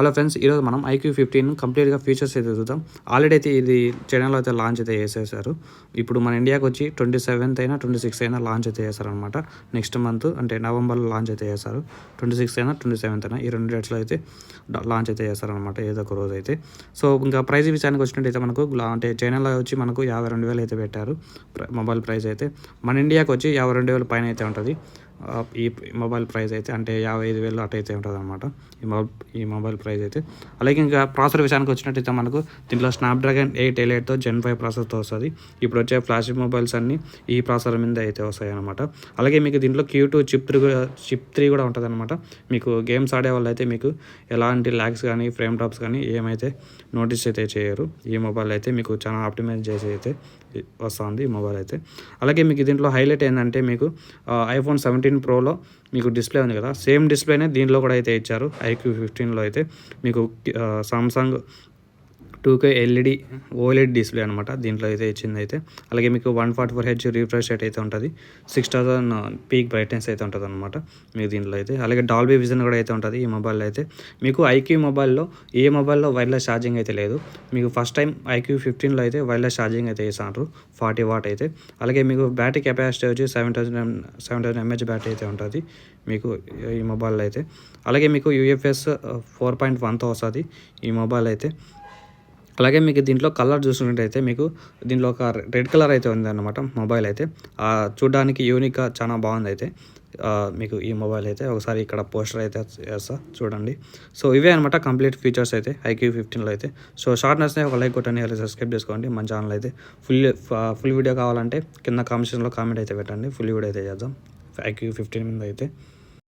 Hello friends, ఈరోజు మనం iQOO 15 కంప్లీట్గా ఫీచర్స్ అయితే చూద్దాం. ఆల్రెడీ అయితే ఇది చైనాలో అయితే లాంచ్ అయితే చేసేసారు. ఇప్పుడు మన ఇండియాకి వచ్చి 27th అయినా 26th అయినా లాంచ్ అయితే చేస్తారనమాట. నెక్స్ట్ మంత్ అంటే నవంబర్లో లాంచ్ అయితే చేస్తారు. 26th అయినా 27th అయినా ఈ 2 డేట్స్లో అయితే లాంచ్ అయితే చేస్తారనమాట, ఏదో ఒక రోజు అయితే. సో ఇంకా ప్రైస్ విషయానికి వచ్చినట్టయితే మనకు అంటే చైనాలో వచ్చి మనకు 52,000 అయితే పెట్టారు మొబైల్ ప్రైస్ అయితే. మన ఇండియాకి వచ్చి 52,000 పైన అయితే ఉంటుంది ఈ మొబైల్ ప్రైస్ అయితే. అంటే 55,000 అటు అయితే ఉంటుంది అనమాట ఈ మొబైల్ ప్రైస్ అయితే. అలాగే ఇంకా ప్రాసెసర్ విషయానికి వచ్చినట్టయితే మనకు దీంట్లో స్నాప్డ్రాగన్ 888తో Gen 5 ప్రాసెసర్తో వస్తుంది. ఇప్పుడు వచ్చే ఫ్లాష్ మొబైల్స్ అన్నీ ఈ ప్రాసెసర్ మీద అయితే వస్తాయి అనమాట. అలాగే మీకు దీంట్లో Q2 చిప్ 3 కూడా ఉంటుంది అనమాట. మీకు గేమ్స్ ఆడే వాళ్ళు అయితే మీకు ఎలాంటి ల్యాగ్స్ కానీ ఫ్రేమ్ డ్రాప్స్ కానీ ఏమైతే నోటీస్ అయితే చేయరు. ఈ మొబైల్ అయితే మీకు చాలా ఆప్టిమైజ్ చేసి అయితే వస్తుంది ఈ మొబైల్ అయితే. అలాగే మీకు దీంట్లో హైలైట్ ఏంటంటే మీకు iPhone 17 Proలో మీకు డిస్ప్లే ఉంది కదా, సేమ్ డిస్ప్లేనే దీంట్లో కూడా అయితే ఇచ్చారు. iQOO 15లో అయితే మీకు Samsung 2K LED OLED display అనమాట దీంట్లో అయితే ఇచ్చింది అయితే. అలాగే మీకు 144Hz రిఫ్రెష్ రేట్ అయితే ఉంటుంది. 6000 పీక్ బ్రైట్నెస్ అయితే ఉంటుంది అనమాట మీకు దీంట్లో అయితే. అలాగే డాల్బీ విజన్ కూడా అయితే ఉంటుంది ఈ మొబైల్లో అయితే. మీకు iQOO మొబైల్లో ఏ మొబైల్లో వైర్లెస్ ఛార్జింగ్ అయితే లేదు. మీకు ఫస్ట్ టైం iQOO 15లో అయితే వైర్లెస్ ఛార్జింగ్ అయితే ఇస్తారు 40 వాట్ అయితే. అలాగే మీకు బ్యాటరీ కెపాసిటీ వచ్చి 7000 mAh బ్యాటరీ అయితే ఉంటుంది మీకు ఈ మొబైల్లో అయితే. అలాగే మీకు UFS 4.1తో వస్తుంది ఈ మొబైల్ అయితే. అలాగే మీకు దీంట్లో కలర్ చూసుకున్నట్టయితే మీకు దీంట్లో ఒక రెడ్ కలర్ అయితే ఉందన్నమాట మొబైల్ అయితే. చూడడానికి యూనిక్గా చాలా బాగుంది అయితే మీకు ఈ మొబైల్ అయితే. ఒకసారి ఇక్కడ పోస్టర్ అయితే వేస్తా చూడండి. సో ఇవే అనమాట కంప్లీట్ ఫీచర్స్ అయితే iQOO 15లో అయితే. సో షార్ట్నెస్నే ఒక లైక్ కొట్టండి, అలాగే సబ్స్క్రైబ్ చేసుకోండి మన ఛానల్ అయితే. ఫుల్ వీడియో కావాలంటే కింద కామెంట్ అయితే పెట్టండి, ఫుల్ వీడియో అయితే చేద్దాం iQOO 15 మీద అయితే.